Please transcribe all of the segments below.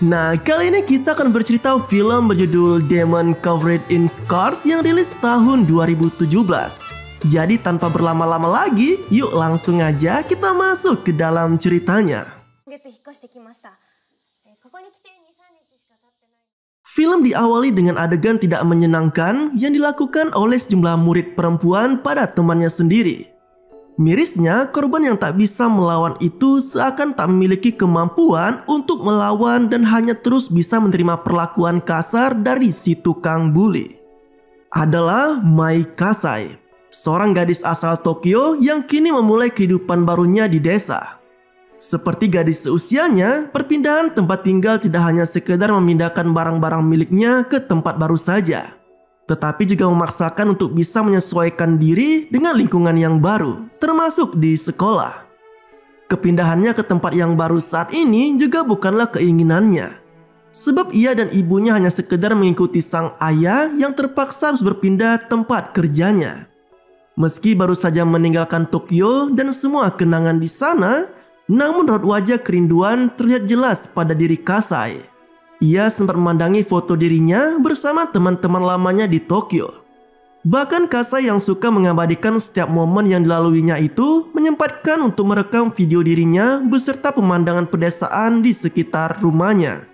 Nah, kali ini kita akan bercerita film berjudul Demon Covered in Scars yang rilis tahun 2017. Jadi tanpa berlama-lama lagi, yuk langsung aja kita masuk ke dalam ceritanya. Film diawali dengan adegan tidak menyenangkan yang dilakukan oleh sejumlah murid perempuan pada temannya sendiri. Mirisnya, korban yang tak bisa melawan itu seakan tak memiliki kemampuan untuk melawan dan hanya terus bisa menerima perlakuan kasar dari si tukang bully. Adalah Mai Kasai, seorang gadis asal Tokyo yang kini memulai kehidupan barunya di desa. Seperti gadis seusianya, perpindahan tempat tinggal tidak hanya sekedar memindahkan barang-barang miliknya ke tempat baru saja, tetapi juga memaksakan untuk bisa menyesuaikan diri dengan lingkungan yang baru, termasuk di sekolah. Kepindahannya ke tempat yang baru saat ini juga bukanlah keinginannya, sebab ia dan ibunya hanya sekedar mengikuti sang ayah yang terpaksa harus berpindah tempat kerjanya. Meski baru saja meninggalkan Tokyo dan semua kenangan di sana, namun raut wajah kerinduan terlihat jelas pada diri Kasai. Ia sempat memandangi foto dirinya bersama teman-teman lamanya di Tokyo. Bahkan Kasai yang suka mengabadikan setiap momen yang dilaluinya itu menyempatkan untuk merekam video dirinya beserta pemandangan pedesaan di sekitar rumahnya.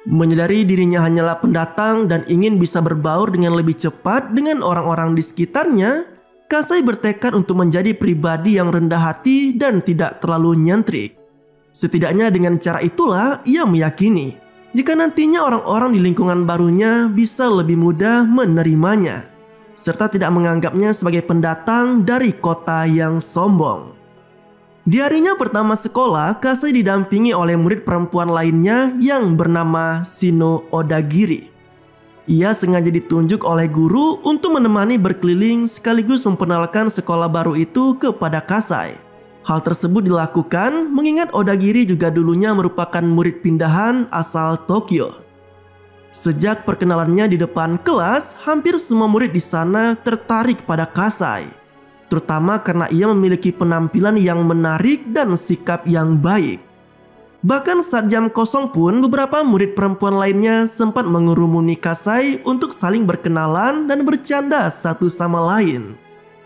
Menyadari dirinya hanyalah pendatang dan ingin bisa berbaur dengan lebih cepat dengan orang-orang di sekitarnya, Kasai bertekad untuk menjadi pribadi yang rendah hati dan tidak terlalu nyentrik. Setidaknya dengan cara itulah ia meyakini jika nantinya orang-orang di lingkungan barunya bisa lebih mudah menerimanya, serta tidak menganggapnya sebagai pendatang dari kota yang sombong. Di harinya pertama sekolah, Kasai didampingi oleh murid perempuan lainnya yang bernama Shino Odagiri. Ia sengaja ditunjuk oleh guru untuk menemani berkeliling sekaligus memperkenalkan sekolah baru itu kepada Kasai. Hal tersebut dilakukan mengingat Odagiri juga dulunya merupakan murid pindahan asal Tokyo. Sejak perkenalannya di depan kelas, hampir semua murid di sana tertarik pada Kasai, terutama karena ia memiliki penampilan yang menarik dan sikap yang baik. Bahkan saat jam kosong pun beberapa murid perempuan lainnya sempat mengurumuni Kasai untuk saling berkenalan dan bercanda satu sama lain.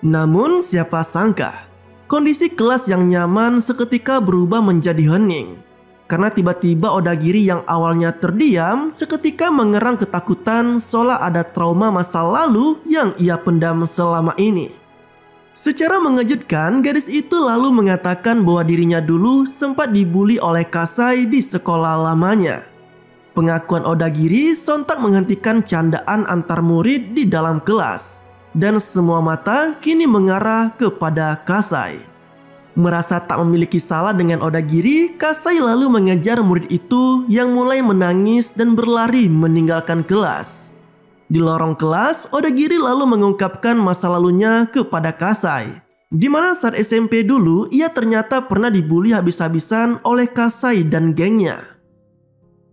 Namun siapa sangka, kondisi kelas yang nyaman seketika berubah menjadi hening. Karena tiba-tiba Odagiri yang awalnya terdiam seketika mengerang ketakutan seolah ada trauma masa lalu yang ia pendam selama ini. Secara mengejutkan, gadis itu lalu mengatakan bahwa dirinya dulu sempat dibully oleh Kasai di sekolah lamanya. Pengakuan Odagiri sontak menghentikan candaan antar murid di dalam kelas, dan semua mata kini mengarah kepada Kasai. Merasa tak memiliki salah dengan Odagiri, Kasai lalu mengejar murid itu yang mulai menangis dan berlari meninggalkan kelas. Di lorong kelas, Odagiri lalu mengungkapkan masa lalunya kepada Kasai, di mana saat SMP dulu ia ternyata pernah dibully habis-habisan oleh Kasai dan gengnya.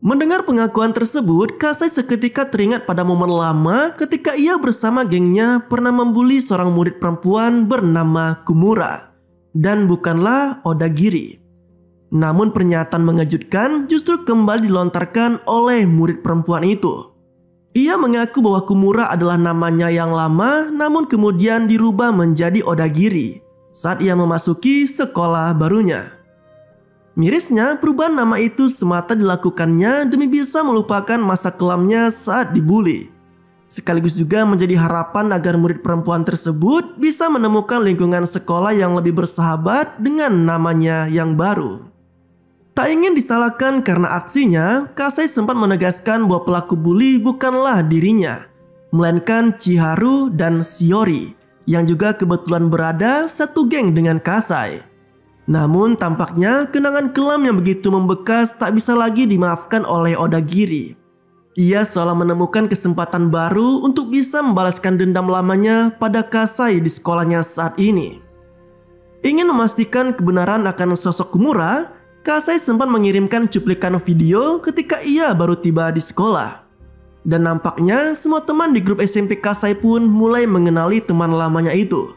Mendengar pengakuan tersebut, Kasai seketika teringat pada momen lama ketika ia bersama gengnya pernah membuli seorang murid perempuan bernama Kumura, dan bukanlah Odagiri. Namun pernyataan mengejutkan justru kembali dilontarkan oleh murid perempuan itu. Ia mengaku bahwa Kumura adalah namanya yang lama, namun kemudian dirubah menjadi Odagiri saat ia memasuki sekolah barunya. Mirisnya, perubahan nama itu semata dilakukannya demi bisa melupakan masa kelamnya saat dibully, sekaligus juga menjadi harapan agar murid perempuan tersebut bisa menemukan lingkungan sekolah yang lebih bersahabat dengan namanya yang baru. Tak ingin disalahkan karena aksinya, Kasai sempat menegaskan bahwa pelaku bully bukanlah dirinya, melainkan Chiharu dan Shiori, yang juga kebetulan berada satu geng dengan Kasai. Namun tampaknya kenangan kelam yang begitu membekas tak bisa lagi dimaafkan oleh Odagiri. Ia seolah menemukan kesempatan baru untuk bisa membalaskan dendam lamanya pada Kasai di sekolahnya saat ini. Ingin memastikan kebenaran akan sosok Kumura, Kasai sempat mengirimkan cuplikan video ketika ia baru tiba di sekolah. Dan nampaknya semua teman di grup SMP Kasai pun mulai mengenali teman lamanya itu.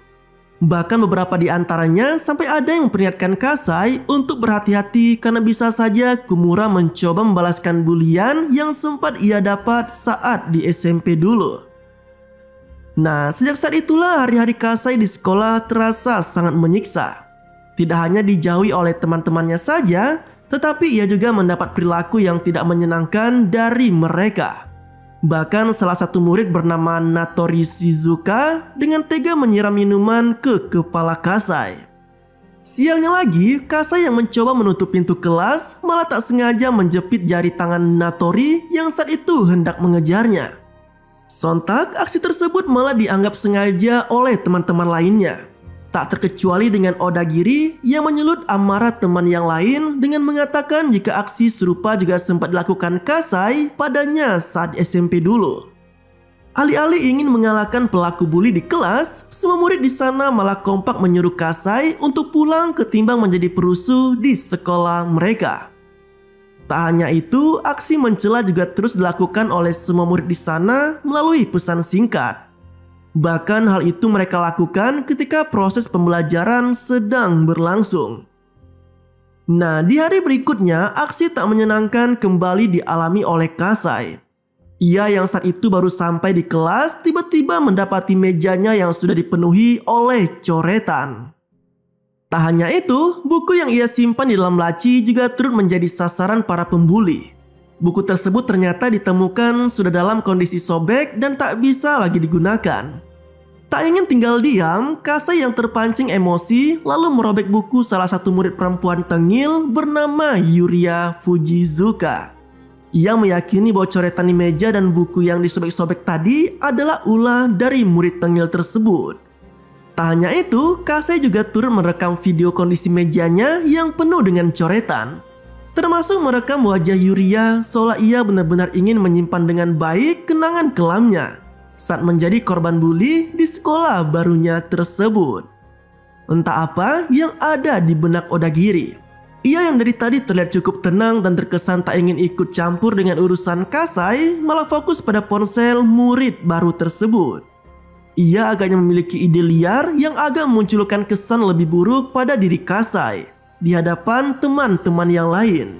Bahkan beberapa di antaranya sampai ada yang memperingatkan Kasai untuk berhati-hati karena bisa saja Komura mencoba membalaskan bulian yang sempat ia dapat saat di SMP dulu. Nah, sejak saat itulah hari-hari Kasai di sekolah terasa sangat menyiksa. Tidak hanya dijauhi oleh teman-temannya saja, tetapi ia juga mendapat perilaku yang tidak menyenangkan dari mereka. Bahkan salah satu murid bernama Natori Shizuka dengan tega menyiram minuman ke kepala Kasai. Sialnya lagi, Kasai yang mencoba menutup pintu kelas malah tak sengaja menjepit jari tangan Natori yang saat itu hendak mengejarnya. Sontak, aksi tersebut malah dianggap sengaja oleh teman-teman lainnya. Tak terkecuali dengan Odagiri yang menyulut amarah teman yang lain dengan mengatakan jika aksi serupa juga sempat dilakukan Kasai padanya saat SMP dulu. Alih-alih ingin mengalahkan pelaku bully di kelas, semua murid di sana malah kompak menyuruh Kasai untuk pulang ketimbang menjadi perusuh di sekolah mereka. Tak hanya itu, aksi mencela juga terus dilakukan oleh semua murid di sana melalui pesan singkat. Bahkan hal itu mereka lakukan ketika proses pembelajaran sedang berlangsung. Nah, di hari berikutnya, aksi tak menyenangkan kembali dialami oleh Kasai. Ia yang saat itu baru sampai di kelas tiba-tiba mendapati mejanya yang sudah dipenuhi oleh coretan. Tak hanya itu, buku yang ia simpan di dalam laci juga turut menjadi sasaran para pembuli. Buku tersebut ternyata ditemukan sudah dalam kondisi sobek dan tak bisa lagi digunakan. Tak ingin tinggal diam, Kasai yang terpancing emosi lalu merobek buku salah satu murid perempuan tengil bernama Yuria Fujizuka. Ia meyakini bahwa coretan di meja dan buku yang disobek-sobek tadi adalah ulah dari murid tengil tersebut. Tak hanya itu, Kasai juga turut merekam video kondisi mejanya yang penuh dengan coretan. Termasuk merekam wajah Yuria seolah ia benar-benar ingin menyimpan dengan baik kenangan kelamnya saat menjadi korban bully di sekolah barunya tersebut. Entah apa yang ada di benak Odagiri. Ia yang dari tadi terlihat cukup tenang dan terkesan tak ingin ikut campur dengan urusan Kasai malah fokus pada ponsel murid baru tersebut. Ia agaknya memiliki ide liar yang agak memunculkan kesan lebih buruk pada diri Kasai di hadapan teman-teman yang lain.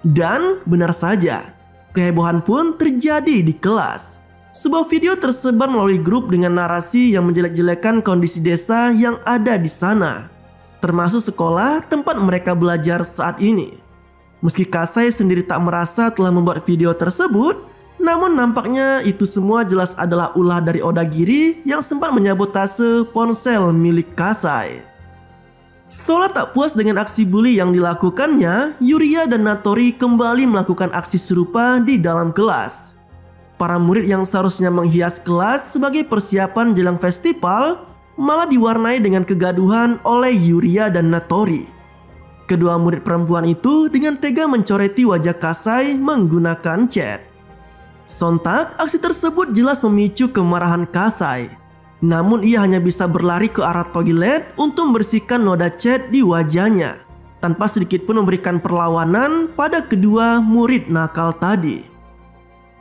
Dan benar saja, kehebohan pun terjadi di kelas. Sebuah video tersebar melalui grup dengan narasi yang menjelek-jelekan kondisi desa yang ada di sana, termasuk sekolah tempat mereka belajar saat ini. Meski Kasai sendiri tak merasa telah membuat video tersebut, namun nampaknya itu semua jelas adalah ulah dari Odagiri yang sempat menyabotase ponsel milik Kasai. Seolah tak puas dengan aksi bully yang dilakukannya, Yuria dan Natori kembali melakukan aksi serupa di dalam kelas. Para murid yang seharusnya menghias kelas sebagai persiapan jelang festival malah diwarnai dengan kegaduhan oleh Yuria dan Natori. Kedua murid perempuan itu dengan tega mencoreti wajah Kasai menggunakan cat. Sontak, aksi tersebut jelas memicu kemarahan Kasai. Namun ia hanya bisa berlari ke arah toilet untuk membersihkan noda cat di wajahnya, tanpa sedikit pun memberikan perlawanan pada kedua murid nakal tadi.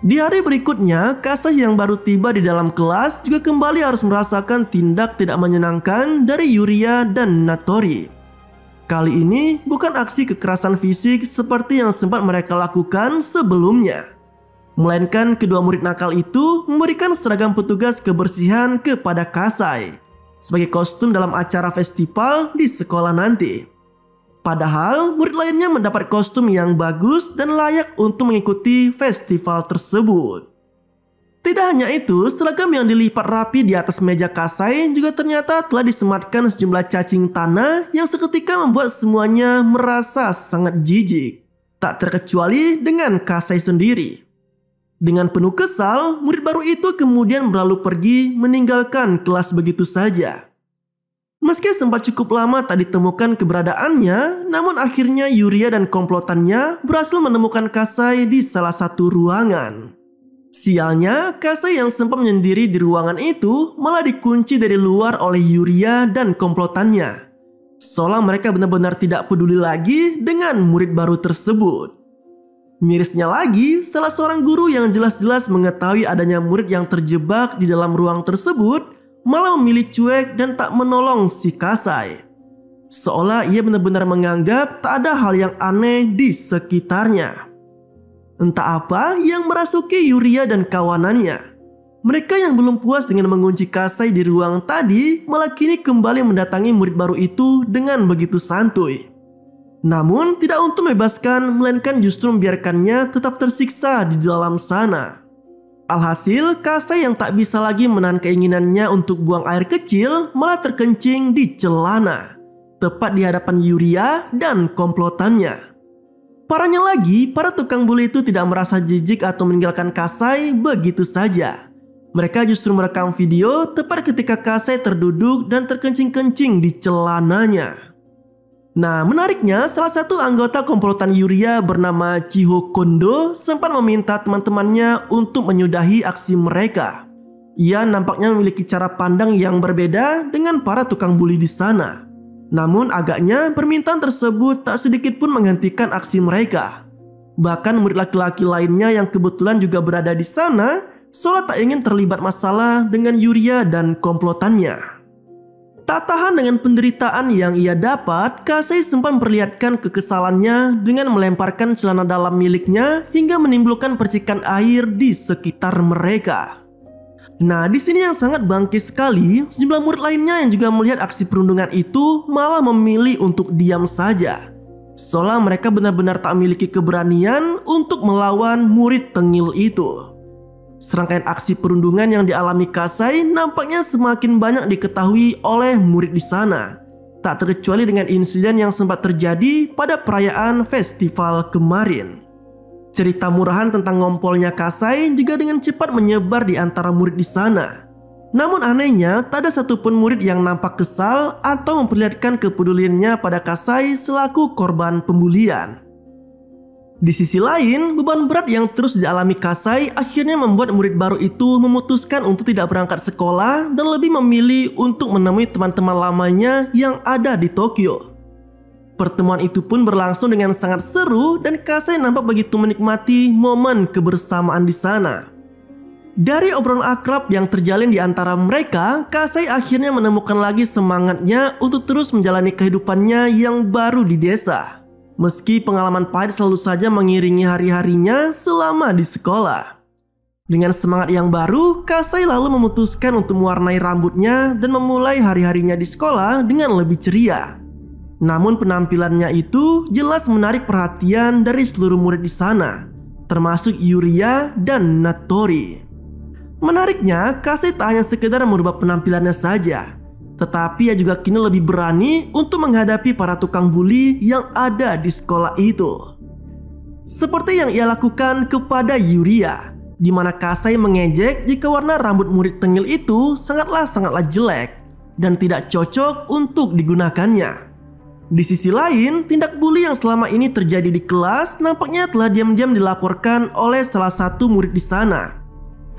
Di hari berikutnya, Kasai yang baru tiba di dalam kelas juga kembali harus merasakan tindak tidak menyenangkan dari Yuria dan Natori. Kali ini bukan aksi kekerasan fisik seperti yang sempat mereka lakukan sebelumnya, melainkan kedua murid nakal itu memberikan seragam petugas kebersihan kepada Kasai sebagai kostum dalam acara festival di sekolah nanti. Padahal murid lainnya mendapat kostum yang bagus dan layak untuk mengikuti festival tersebut. Tidak hanya itu, seragam yang dilipat rapi di atas meja Kasai juga ternyata telah disematkan sejumlah cacing tanah yang seketika membuat semuanya merasa sangat jijik. Tak terkecuali dengan Kasai sendiri. Dengan penuh kesal, murid baru itu kemudian berlalu pergi meninggalkan kelas begitu saja. Meski sempat cukup lama tak ditemukan keberadaannya, namun akhirnya Yuria dan komplotannya berhasil menemukan Kasai di salah satu ruangan. Sialnya, Kasai yang sempat menyendiri di ruangan itu malah dikunci dari luar oleh Yuria dan komplotannya. Seolah mereka benar-benar tidak peduli lagi dengan murid baru tersebut. Mirisnya lagi, salah seorang guru yang jelas-jelas mengetahui adanya murid yang terjebak di dalam ruang tersebut malah memilih cuek dan tak menolong si Kasai. Seolah ia benar-benar menganggap tak ada hal yang aneh di sekitarnya. Entah apa yang merasuki Yuria dan kawanannya. Mereka yang belum puas dengan mengunci Kasai di ruang tadi malah kini kembali mendatangi murid baru itu dengan begitu santuy. Namun tidak untuk membebaskan, melainkan justru membiarkannya tetap tersiksa di dalam sana. Alhasil, Kasai yang tak bisa lagi menahan keinginannya untuk buang air kecil malah terkencing di celana, tepat di hadapan Yuria dan komplotannya. Parahnya lagi, para tukang bully itu tidak merasa jijik atau meninggalkan Kasai begitu saja. Mereka justru merekam video tepat ketika Kasai terduduk dan terkencing-kencing di celananya. Nah, menariknya salah satu anggota komplotan Yuria bernama Chiho Kondo sempat meminta teman-temannya untuk menyudahi aksi mereka. Ia nampaknya memiliki cara pandang yang berbeda dengan para tukang bully di sana. Namun agaknya permintaan tersebut tak sedikit pun menghentikan aksi mereka. Bahkan murid laki-laki lainnya yang kebetulan juga berada di sana seolah tak ingin terlibat masalah dengan Yuria dan komplotannya. Tak tahan dengan penderitaan yang ia dapat, Kasai sempat memperlihatkan kekesalannya dengan melemparkan celana dalam miliknya hingga menimbulkan percikan air di sekitar mereka. Nah, di sini yang sangat bangkit sekali, sejumlah murid lainnya yang juga melihat aksi perundungan itu malah memilih untuk diam saja. Seolah mereka benar-benar tak memiliki keberanian untuk melawan murid tengil itu. Serangkaian aksi perundungan yang dialami Kasai nampaknya semakin banyak diketahui oleh murid di sana. Tak terkecuali dengan insiden yang sempat terjadi pada perayaan festival kemarin. Cerita murahan tentang ngompolnya Kasai juga dengan cepat menyebar di antara murid di sana. Namun anehnya, tak ada satupun murid yang nampak kesal atau memperlihatkan kepeduliannya pada Kasai selaku korban pembulian. Di sisi lain, beban berat yang terus dialami Kasai akhirnya membuat murid baru itu memutuskan untuk tidak berangkat sekolah dan lebih memilih untuk menemui teman-teman lamanya yang ada di Tokyo. Pertemuan itu pun berlangsung dengan sangat seru dan Kasai nampak begitu menikmati momen kebersamaan di sana. Dari obrolan akrab yang terjalin di antara mereka, Kasai akhirnya menemukan lagi semangatnya untuk terus menjalani kehidupannya yang baru di desa. Meski pengalaman pahit selalu saja mengiringi hari-harinya selama di sekolah. Dengan semangat yang baru, Kasai lalu memutuskan untuk mewarnai rambutnya dan memulai hari-harinya di sekolah dengan lebih ceria. Namun penampilannya itu jelas menarik perhatian dari seluruh murid di sana, termasuk Yuria dan Natori. Menariknya, Kasai tak hanya sekedar merubah penampilannya saja, tetapi ia juga kini lebih berani untuk menghadapi para tukang bully yang ada di sekolah itu. Seperti yang ia lakukan kepada Yuria, di mana Kasai mengejek jika warna rambut murid tengil itu sangatlah jelek dan tidak cocok untuk digunakannya. Di sisi lain, tindak bully yang selama ini terjadi di kelas nampaknya telah diam-diam dilaporkan oleh salah satu murid di sana.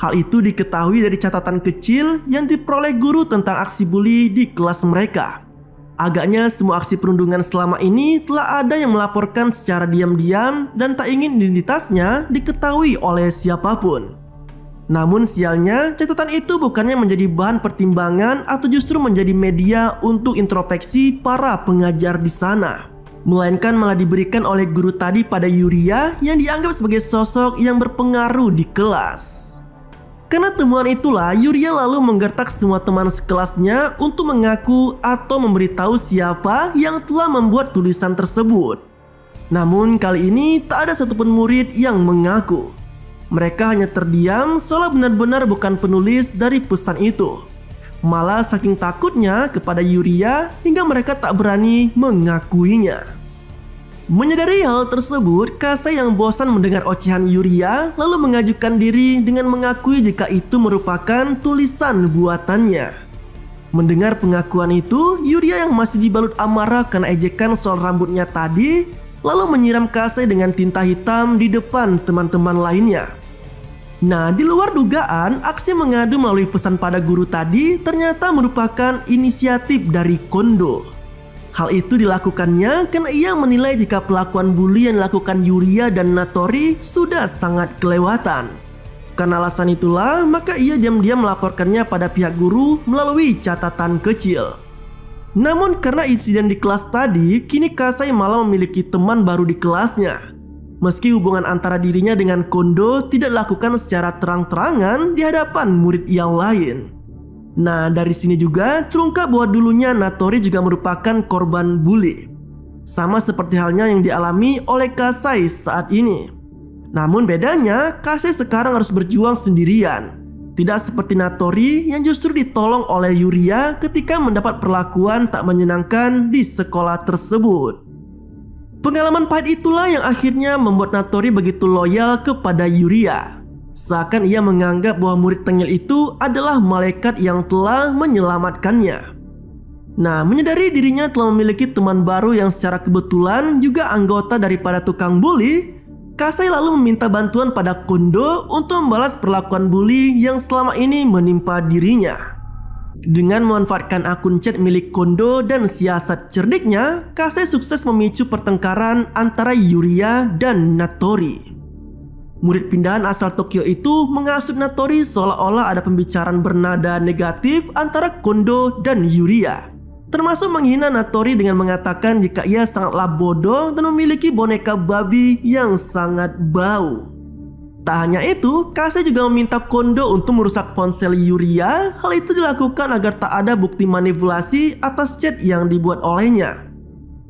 Hal itu diketahui dari catatan kecil yang diperoleh guru tentang aksi bully di kelas mereka. Agaknya semua aksi perundungan selama ini telah ada yang melaporkan secara diam-diam dan tak ingin identitasnya diketahui oleh siapapun. Namun sialnya, catatan itu bukannya menjadi bahan pertimbangan atau justru menjadi media untuk introspeksi para pengajar di sana, melainkan malah diberikan oleh guru tadi pada Yuria yang dianggap sebagai sosok yang berpengaruh di kelas. Karena temuan itulah, Yuria lalu menggertak semua teman sekelasnya untuk mengaku atau memberitahu siapa yang telah membuat tulisan tersebut. Namun kali ini tak ada satupun murid yang mengaku. Mereka hanya terdiam seolah benar-benar bukan penulis dari pesan itu. Malah saking takutnya kepada Yuria hingga mereka tak berani mengakuinya. Menyadari hal tersebut, Kasai yang bosan mendengar ocehan Yuria lalu mengajukan diri dengan mengakui jika itu merupakan tulisan buatannya. Mendengar pengakuan itu, Yuria yang masih dibalut amarah karena ejekan soal rambutnya tadi lalu menyiram Kasai dengan tinta hitam di depan teman-teman lainnya. Nah, di luar dugaan, aksi mengadu melalui pesan pada guru tadi ternyata merupakan inisiatif dari Kondo. Hal itu dilakukannya karena ia menilai jika pelakuan bully yang dilakukan Yuria dan Natori sudah sangat kelewatan. Karena alasan itulah, maka ia diam-diam melaporkannya pada pihak guru melalui catatan kecil. Namun karena insiden di kelas tadi, kini Kasai malah memiliki teman baru di kelasnya. Meski hubungan antara dirinya dengan Kondo tidak dilakukan secara terang-terangan di hadapan murid yang lain. Nah, dari sini juga terungkap bahwa dulunya Natori juga merupakan korban bully. Sama seperti halnya yang dialami oleh Kasai saat ini. Namun bedanya, Kasai sekarang harus berjuang sendirian. Tidak seperti Natori yang justru ditolong oleh Yuria ketika mendapat perlakuan tak menyenangkan di sekolah tersebut. Pengalaman pahit itulah yang akhirnya membuat Natori begitu loyal kepada Yuria. Seakan ia menganggap bahwa murid tengil itu adalah malaikat yang telah menyelamatkannya. Nah, menyadari dirinya telah memiliki teman baru yang secara kebetulan juga anggota daripada tukang bully, Kasai lalu meminta bantuan pada Kondo untuk membalas perlakuan bully yang selama ini menimpa dirinya. Dengan memanfaatkan akun chat milik Kondo dan siasat cerdiknya, Kasai sukses memicu pertengkaran antara Yuria dan Natori. Murid pindahan asal Tokyo itu menghasut Natori seolah-olah ada pembicaraan bernada negatif antara Kondo dan Yuria. Termasuk menghina Natori dengan mengatakan jika ia sangatlah bodoh dan memiliki boneka babi yang sangat bau. Tak hanya itu, Kasai juga meminta Kondo untuk merusak ponsel Yuria. Hal itu dilakukan agar tak ada bukti manipulasi atas chat yang dibuat olehnya.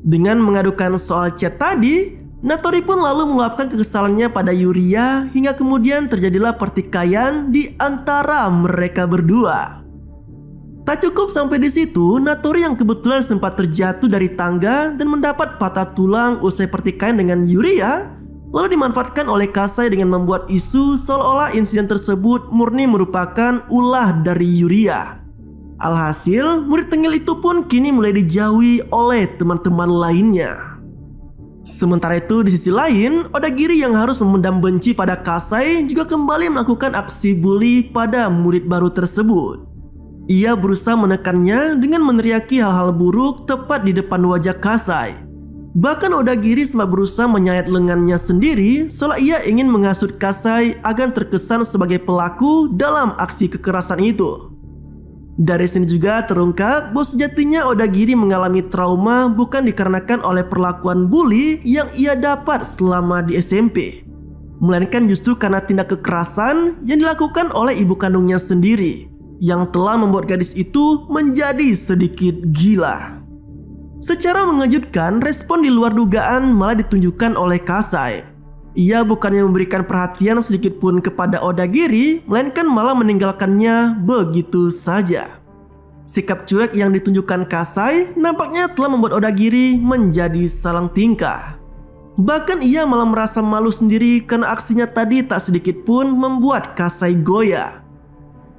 Dengan mengadukan soal chat tadi, Natori pun lalu meluapkan kekesalannya pada Yuria hingga kemudian terjadilah pertikaian di antara mereka berdua. Tak cukup sampai di situ, Natori yang kebetulan sempat terjatuh dari tangga dan mendapat patah tulang usai pertikaian dengan Yuria, lalu dimanfaatkan oleh Kasai dengan membuat isu seolah-olah insiden tersebut murni merupakan ulah dari Yuria. Alhasil, murid tengil itu pun kini mulai dijauhi oleh teman-teman lainnya. Sementara itu di sisi lain, Odagiri yang harus memendam benci pada Kasai juga kembali melakukan aksi bully pada murid baru tersebut. Ia berusaha menekannya dengan meneriaki hal-hal buruk tepat di depan wajah Kasai. Bahkan Odagiri sempat berusaha menyayat lengannya sendiri seolah ia ingin menghasut Kasai agar terkesan sebagai pelaku dalam aksi kekerasan itu. Dari sini juga terungkap bahwa sejatinya Odagiri mengalami trauma bukan dikarenakan oleh perlakuan bully yang ia dapat selama di SMP, melainkan justru karena tindak kekerasan yang dilakukan oleh ibu kandungnya sendiri yang telah membuat gadis itu menjadi sedikit gila. Secara mengejutkan, respon di luar dugaan malah ditunjukkan oleh Kasai. Ia bukannya memberikan perhatian sedikit pun kepada Odagiri, melainkan malah meninggalkannya begitu saja. Sikap cuek yang ditunjukkan Kasai nampaknya telah membuat Odagiri menjadi salang tingkah. Bahkan ia malah merasa malu sendiri karena aksinya tadi tak sedikit pun membuat Kasai goyah.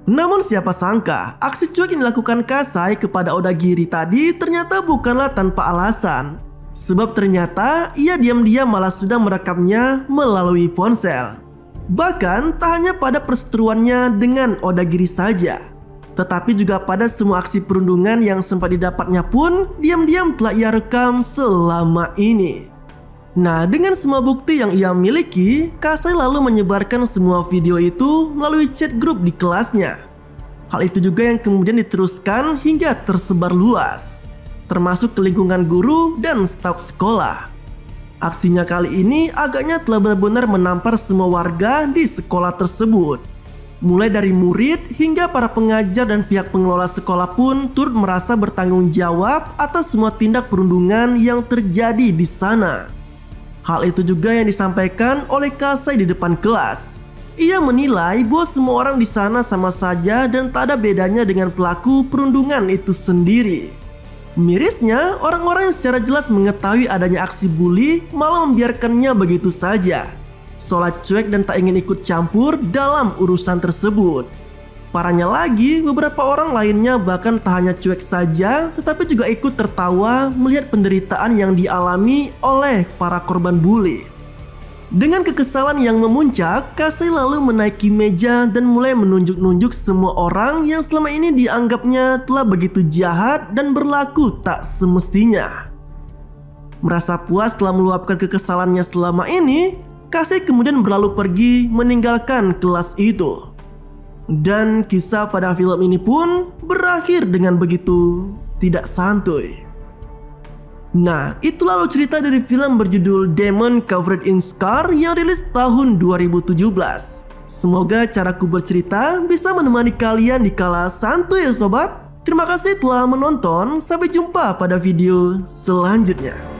Namun siapa sangka, aksi cuek yang dilakukan Kasai kepada Odagiri tadi ternyata bukanlah tanpa alasan. Sebab ternyata ia diam-diam malah sudah merekamnya melalui ponsel. Bahkan tak hanya pada perseteruannya dengan Odagiri saja, tetapi juga pada semua aksi perundungan yang sempat didapatnya pun diam-diam telah ia rekam selama ini. Nah, dengan semua bukti yang ia miliki, Kasai lalu menyebarkan semua video itu melalui chat grup di kelasnya. Hal itu juga yang kemudian diteruskan hingga tersebar luas, termasuk ke lingkungan guru dan staf sekolah. Aksinya kali ini agaknya telah benar-benar menampar semua warga di sekolah tersebut. Mulai dari murid hingga para pengajar dan pihak pengelola sekolah pun turut merasa bertanggung jawab atas semua tindak perundungan yang terjadi di sana. Hal itu juga yang disampaikan oleh Kasai di depan kelas. Ia menilai bahwa semua orang di sana sama saja dan tak ada bedanya dengan pelaku perundungan itu sendiri. Mirisnya, orang-orang yang secara jelas mengetahui adanya aksi bully malah membiarkannya begitu saja, seolah cuek dan tak ingin ikut campur dalam urusan tersebut. Parahnya lagi, beberapa orang lainnya bahkan tak hanya cuek saja, tetapi juga ikut tertawa melihat penderitaan yang dialami oleh para korban bully. Dengan kekesalan yang memuncak, Kasai lalu menaiki meja dan mulai menunjuk-nunjuk semua orang yang selama ini dianggapnya telah begitu jahat dan berlaku tak semestinya. Merasa puas telah meluapkan kekesalannya selama ini, Kasih kemudian berlalu pergi meninggalkan kelas itu. Dan kisah pada film ini pun berakhir dengan begitu tidak santuy. Nah, itu lalu cerita dari film berjudul Demon Covered in Scar yang rilis tahun 2017. Semoga caraku bercerita bisa menemani kalian di kala santuy ya sobat. Terima kasih telah menonton, sampai jumpa pada video selanjutnya.